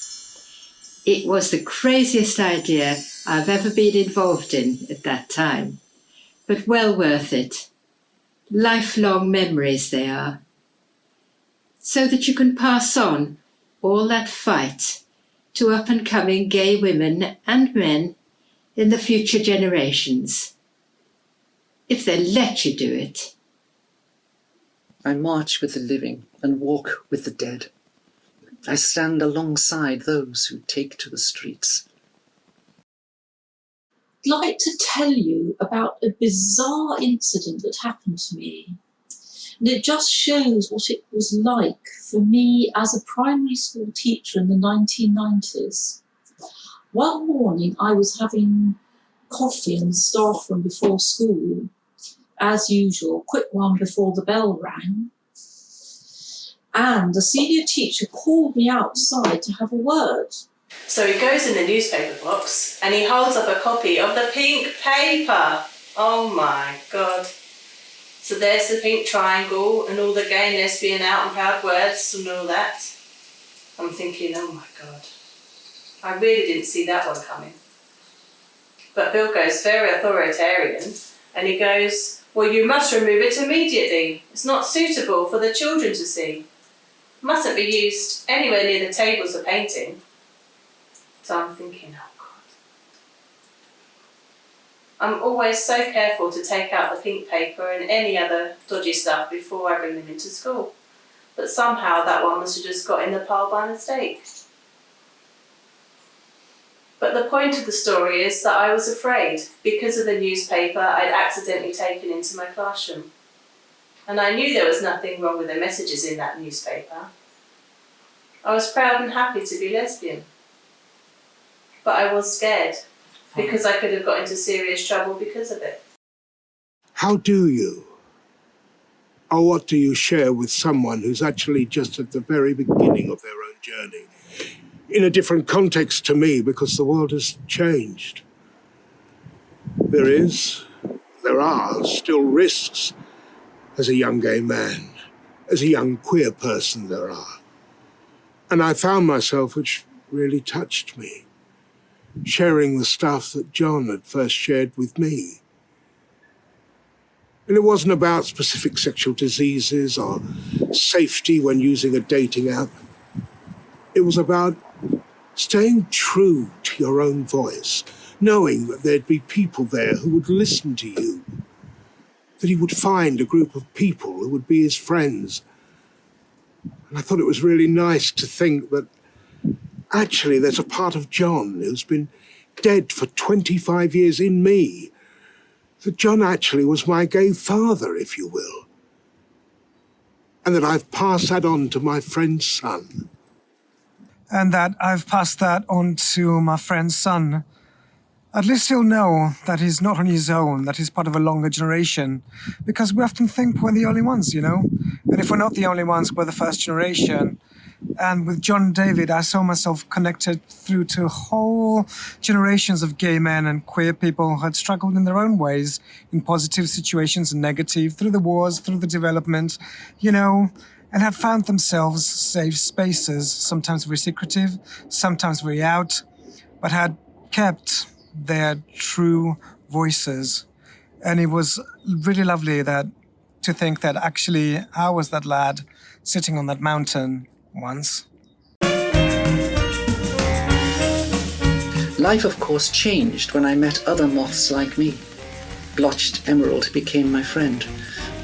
It was the craziest idea I've ever been involved in at that time, but well worth it. Lifelong memories they are. So that you can pass on all that fight to up-and-coming gay women and men in the future generations. If they let you do it. I march with the living and walk with the dead. I stand alongside those who take to the streets. I'd like to tell you about a bizarre incident that happened to me. And it just shows what it was like for me as a primary school teacher in the 1990s. One morning I was having coffee in the staff room before school. As usual, quick one before the bell rang. And the senior teacher called me outside to have a word. So he goes in the newspaper box and he holds up a copy of the pink paper. Oh my God. So there's the pink triangle and all the gay and lesbian out and proud words and all that. I'm thinking, oh my God. I really didn't see that one coming. But Bill goes very authoritarian and he goes, well, you must remove it immediately. It's not suitable for the children to see. Mustn't be used anywhere near the tables for painting. So I'm thinking, oh God. I'm always so careful to take out the pink paper and any other dodgy stuff before I bring them into school. But somehow that one must have just got in the pile by mistake. But the point of the story is that I was afraid because of the newspaper I'd accidentally taken into my classroom. And I knew there was nothing wrong with the messages in that newspaper. I was proud and happy to be lesbian. But I was scared because I could have got into serious trouble because of it. How do you, or what do you share with someone who's actually just at the very beginning of their own journey? In a different context to me, because the world has changed. There are still risks as a young gay man, as a young queer person there are. And I found myself, which really touched me, sharing the stuff that John had first shared with me. And it wasn't about specific sexual diseases or safety when using a dating app. It was about staying true to your own voice, knowing that there'd be people there who would listen to you, that he would find a group of people who would be his friends. And I thought it was really nice to think that actually there's a part of John who's been dead for 25 years in me, that John actually was my gay father, if you will, and that I've passed that on to my friend's son. And that I've passed that on to my friend's son. At least he'll know that he's not on his own, that he's part of a longer generation. Because we often think we're the only ones, you know? And if we're not the only ones, we're the first generation. And with John and David, I saw myself connected through to whole generations of gay men and queer people who had struggled in their own ways, in positive situations and negative, through the wars, through the development, you know, and had found themselves safe spaces, sometimes very secretive, sometimes very out, but had kept their true voices. And it was really lovely to think that actually I was that lad sitting on that mountain once. Life, of course, changed when I met other moths like me. Blotched Emerald became my friend.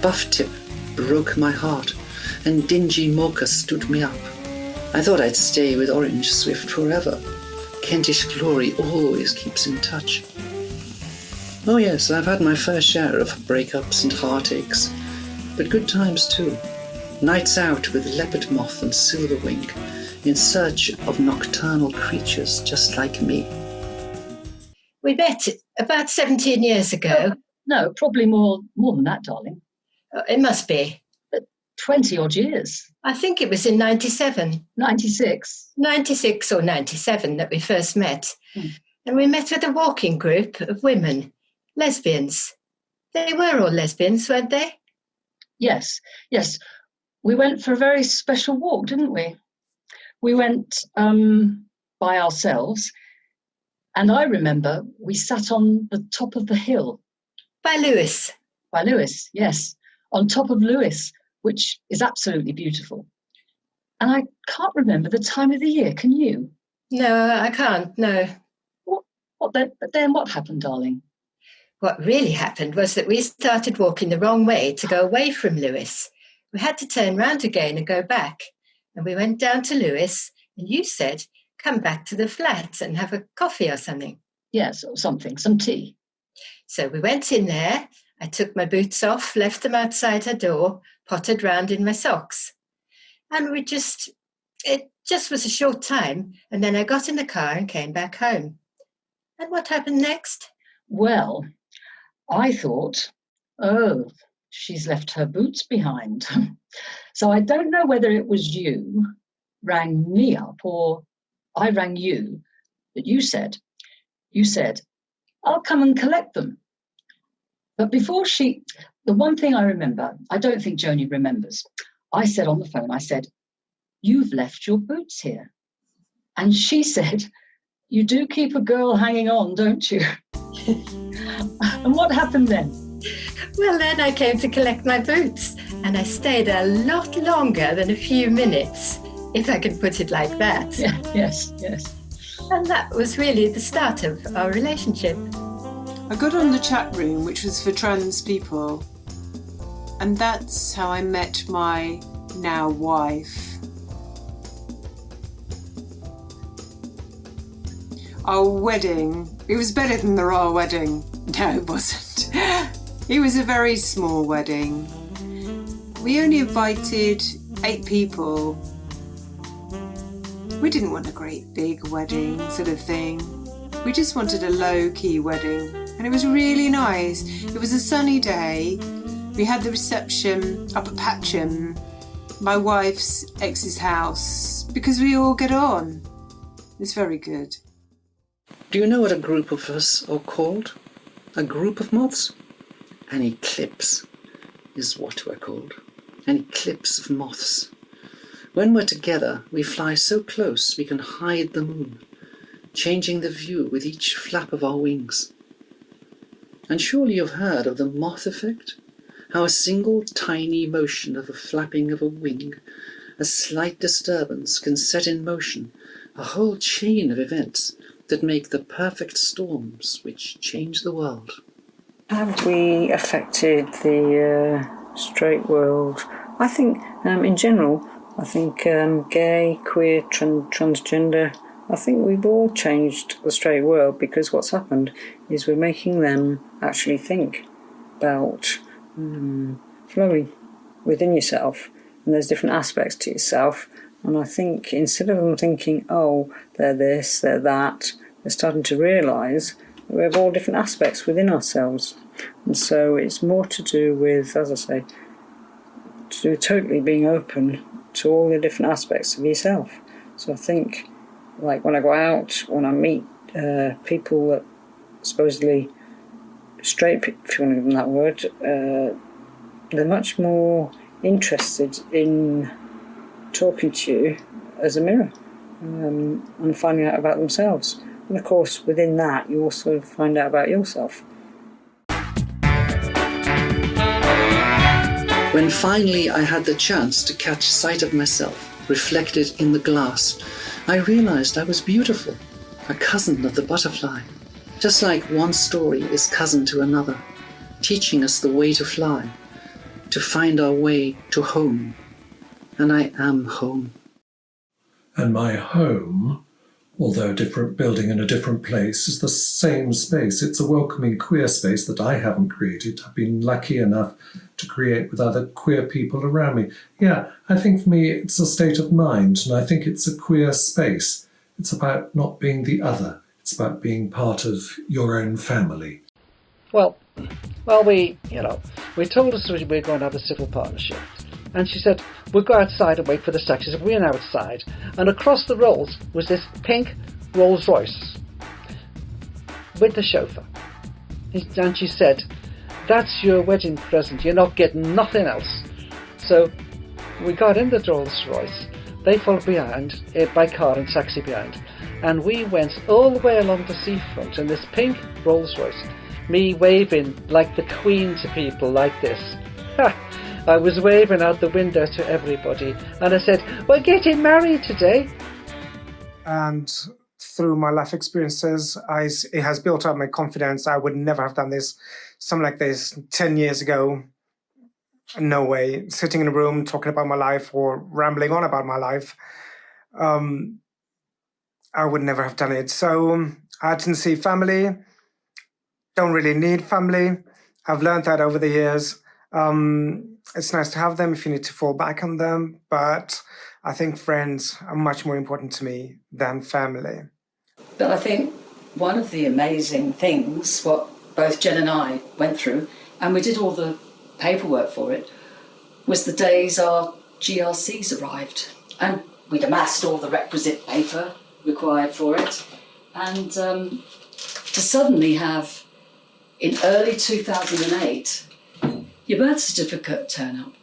Buff Tip broke my heart, and Dingy Mocha stood me up. I thought I'd stay with Orange Swift forever. Kentish Glory always keeps in touch. Oh yes, I've had my fair share of breakups and heartaches, but good times too. Nights out with leopard moth and silverwing, in search of nocturnal creatures just like me. We met about 17 years ago. No, probably more than that, darling. It must be. 20 odd years. I think it was in 97. 96. 96 or 97 that we first met. And we met with a walking group of women, lesbians. They were all lesbians, weren't they? Yes. We went for a very special walk, didn't we? We went by ourselves, and I remember we sat on the top of the hill. By Lewis. By Lewis, yes. On top of Lewis, which is absolutely beautiful. And I can't remember the time of the year, can you? No, I can't, no. What then what happened, darling? What really happened was that we started walking the wrong way to go away from Lewis. We had to turn round again and go back. And we went down to Lewis, and you said, come back to the flat and have a coffee or something. Yes, or something, some tea. So we went in there. I took my boots off, left them outside her door, pottered round in my socks. And it just was a short time. And then I got in the car and came back home. And what happened next? Well, I thought, oh, she's left her boots behind. So I don't know whether it was you rang me up or I rang you, but you said, I'll come and collect them. But before the one thing I remember, I don't think Joni remembers, I said on the phone, you've left your boots here. And she said, you do keep a girl hanging on, don't you? And what happened then? Well, then I came to collect my boots, and I stayed a lot longer than a few minutes, if I can put it like that. Yeah, yes. And that was really the start of our relationship. I got on the chat room, which was for trans people, and that's how I met my now wife. Our wedding, it was better than the royal wedding. No, it wasn't. It was a very small wedding. We only invited 8 people. We didn't want a great big wedding sort of thing. We just wanted a low-key wedding, and it was really nice. It was a sunny day. We had the reception up at Patcham, my wife's ex's house, because we all get on. It's very good. Do you know what a group of us are called? A group of moths? An eclipse is what we're called. An eclipse of moths. When we're together, we fly so close we can hide the moon, changing the view with each flap of our wings. And surely you've heard of the moth effect? How a single tiny motion of the flapping of a wing, a slight disturbance can set in motion a whole chain of events that make the perfect storms which change the world. Have we affected the straight world? I think, in general, I think gay, queer, transgender, I think we've all changed the straight world, because what's happened is we're making them actually think about flowing within yourself, and there's different aspects to yourself, and I think instead of them thinking, oh, they're this, they're that, they're starting to realise that we have all different aspects within ourselves. And so it's more to do with, as I say, to do with totally being open to all the different aspects of yourself. So I think, like when I go out, when I meet people that supposedly straight, if you want to give them that word, they're much more interested in talking to you as a mirror and finding out about themselves. And of course, within that, you also find out about yourself. When finally I had the chance to catch sight of myself reflected in the glass, I realised I was beautiful, a cousin of the butterfly. Just like one story is cousin to another, teaching us the way to fly, to find our way to home. And I am home. And my home, although a different building in a different place, is the same space. It's a welcoming queer space that I haven't created. I've been lucky enough to create with other queer people around me. Yeah, I think for me it's a state of mind, and I think it's a queer space. It's about not being the other. It's about being part of your own family. Well, we told us we were going to have a civil partnership. And she said, we'll go outside and wait for the sex. She said, we're now outside. And across the roads was this pink Rolls Royce with the chauffeur. And she said, that's your wedding present. You're not getting nothing else. So we got in the Rolls Royce. They followed behind, by car and taxi behind. And we went all the way along the seafront in this pink Rolls Royce. Me waving like the Queen to people like this. I was waving out the window to everybody, and I said, we're getting married today. And through my life experiences, it has built up my confidence. I would never have done something like this 10 years ago. No way. Sitting in a room talking about my life or rambling on about my life. I would never have done it. So I didn't see family. Don't really need family. I've learned that over the years. It's nice to have them if you need to fall back on them, but I think friends are much more important to me than family. But I think one of the amazing things, what both Jen and I went through, and we did all the paperwork for it, was the days our GRCs arrived. And we'd amassed all the requisite paper required for it. And to suddenly have, in early 2008, your birth certificate turn up.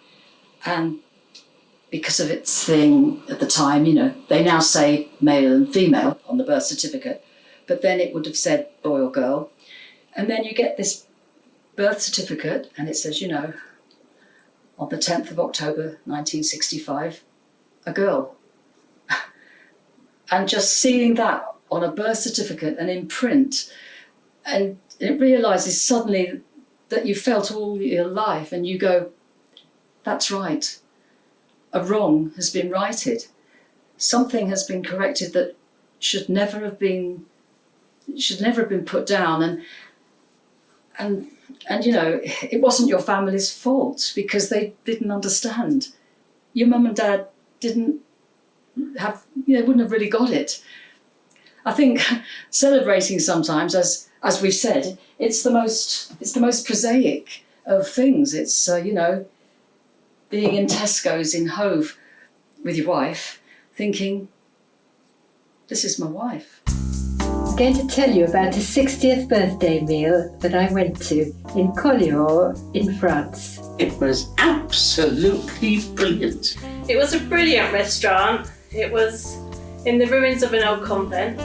And because of its thing at the time, they now say male and female on the birth certificate, but then it would have said boy or girl. And then you get this birth certificate and it says, on the 10th of October, 1965, a girl. And just seeing that on a birth certificate and in print, and it realises suddenly that you felt all your life, and you go, that's right. A wrong has been righted. Something has been corrected that should never have been put down. And And, you know, it wasn't your family's fault because they didn't understand. Your mum and dad didn't have, wouldn't have really got it. I think celebrating sometimes, as we've said, it's the most prosaic of things. It's, being in Tesco's in Hove with your wife, thinking, this is my wife. I'm going to tell you about a 60th birthday meal that I went to in Collioure in France. It was absolutely brilliant. It was a brilliant restaurant. It was in the ruins of an old convent,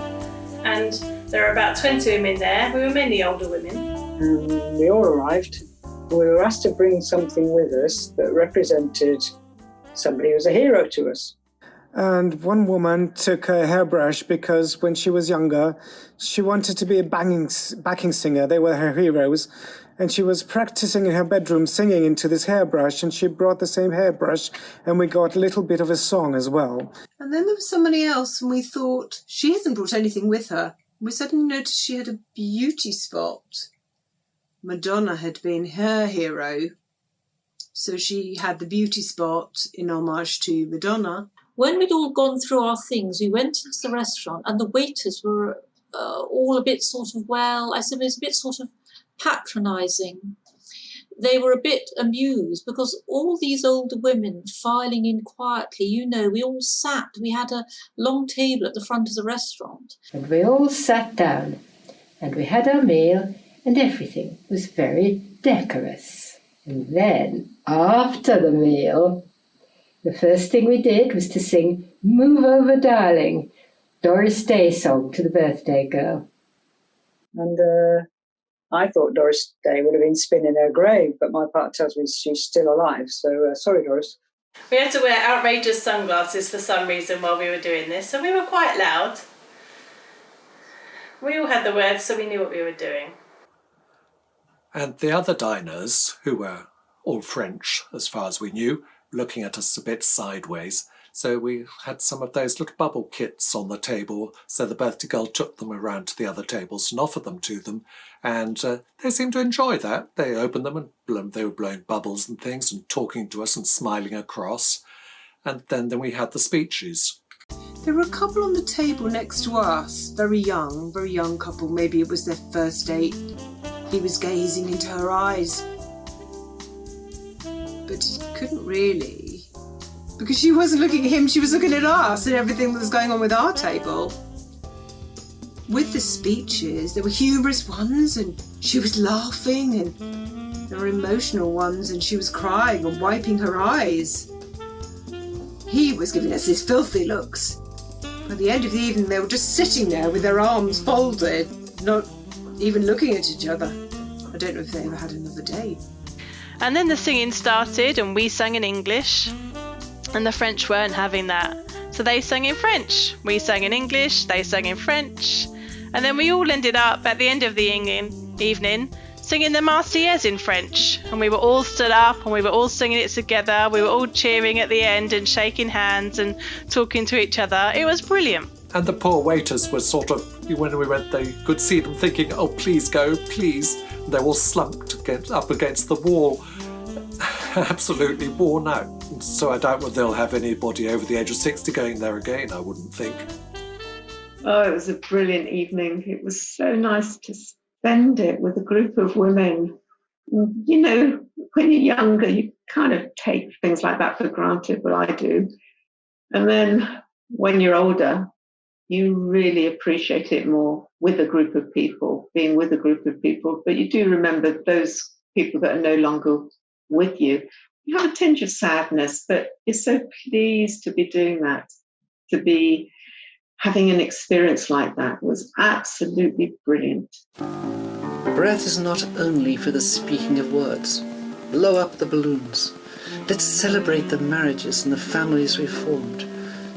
and there were about 20 women there. We were mainly older women. We all arrived. We were asked to bring something with us that represented somebody who was a hero to us. And one woman took a hairbrush because when she was younger, she wanted to be a backing singer. They were her heroes. And she was practicing in her bedroom singing into this hairbrush, and she brought the same hairbrush, and we got a little bit of a song as well. And then there was somebody else, and we thought, she hasn't brought anything with her. We suddenly noticed she had a beauty spot. Madonna had been her hero, so she had the beauty spot in homage to Madonna. When we'd all gone through our things, we went into the restaurant, and the waiters were all a bit sort of, a bit sort of patronising. They were a bit amused because all these older women filing in quietly, we all sat. We had a long table at the front of the restaurant. And we all sat down, and we had our meal, and everything was very decorous. And then, after the meal, the first thing we did was to sing Move Over Darling, Doris Day song to the birthday girl. And I thought Doris Day would have been spinning her grave, but my part tells me she's still alive, so sorry, Doris. We had to wear outrageous sunglasses for some reason while we were doing this, so we were quite loud. We all had the words, so we knew what we were doing. And the other diners, who were all French as far as we knew, looking at us a bit sideways. So we had some of those little bubble kits on the table. So the birthday girl took them around to the other tables and offered them to them. And they seemed to enjoy that. They opened them and they were blowing bubbles and things and talking to us and smiling across. And then we had the speeches. There were a couple on the table next to us, very young couple. Maybe it was their first date. He was gazing into her eyes. But he couldn't really. Because she wasn't looking at him, she was looking at us and everything that was going on with our table. With the speeches, there were humorous ones and she was laughing, and there were emotional ones and she was crying and wiping her eyes. He was giving us his filthy looks. By the end of the evening, they were just sitting there with their arms folded, not even looking at each other. I don't know if they ever had another date. And then the singing started and we sang in English, and the French weren't having that. So they sang in French, we sang in English, they sang in French. And then we all ended up at the end of the evening singing the Marseillaise in French. And we were all stood up and we were all singing it together. We were all cheering at the end and shaking hands and talking to each other. It was brilliant. And the poor waiters were sort of, when we went, they could see them thinking, oh, please go, please. And they were all slumped up against the wall, absolutely worn out. So I doubt whether they'll have anybody over the age of 60 going there again, I wouldn't think. Oh, it was a brilliant evening. It was so nice to spend it with a group of women. You know, when you're younger, you kind of take things like that for granted, well, I do. And then when you're older, you really appreciate it more with a group of people, being with a group of people. But you do remember those people that are no longer with you. You have a tinge of sadness, but you're so pleased to be doing that, to be having an experience like that was absolutely brilliant. Breath is not only for the speaking of words. Blow up the balloons. Let's celebrate the marriages and the families we've formed,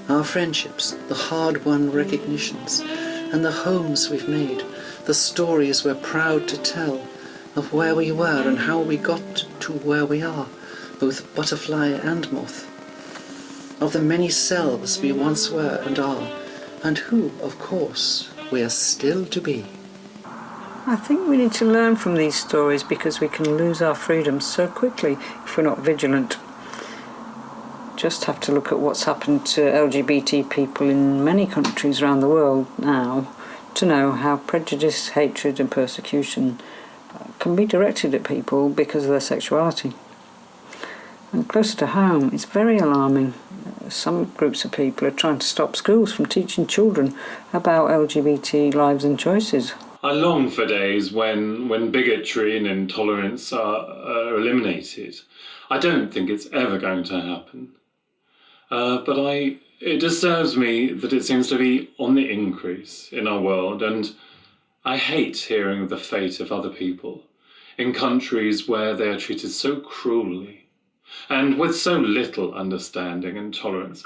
our friendships, the hard-won recognitions, and the homes we've made, the stories we're proud to tell of where we were and how we got to where we are, both butterfly and moth, of the many selves we once were and are, and who, of course, we are still to be. I think we need to learn from these stories because we can lose our freedom so quickly if we're not vigilant. Just have to look at what's happened to LGBT people in many countries around the world now to know how prejudice, hatred and persecution can be directed at people because of their sexuality. And closer to home, it's very alarming. Some groups of people are trying to stop schools from teaching children about LGBT lives and choices. I long for days when bigotry and intolerance are eliminated. I don't think it's ever going to happen. But it disturbs me that it seems to be on the increase in our world, and I hate hearing of the fate of other people in countries where they are treated so cruelly and with so little understanding and tolerance.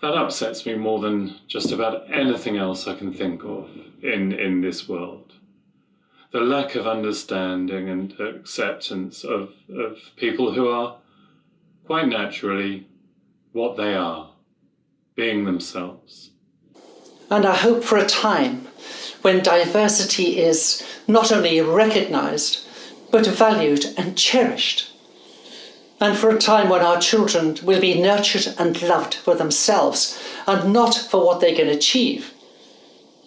That upsets me more than just about anything else I can think of in this world. The lack of understanding and acceptance of people who are quite naturally what they are, being themselves. And I hope for a time when diversity is not only recognised, but valued and cherished. And for a time when our children will be nurtured and loved for themselves, and not for what they can achieve,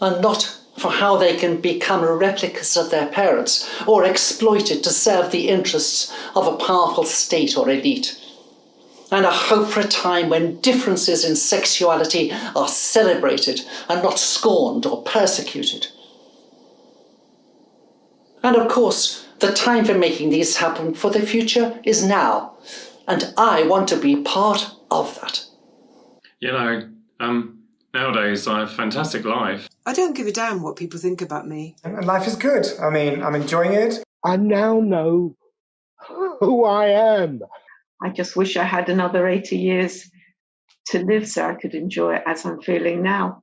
and not for how they can become replicas of their parents, or exploited to serve the interests of a powerful state or elite. And I hope for a time when differences in sexuality are celebrated and not scorned or persecuted. And of course, the time for making these happen for the future is now. And I want to be part of that. You know, nowadays I have a fantastic life. I don't give a damn what people think about me. And life is good. I mean, I'm enjoying it. I now know who I am. I just wish I had another 80 years to live so I could enjoy it as I'm feeling now.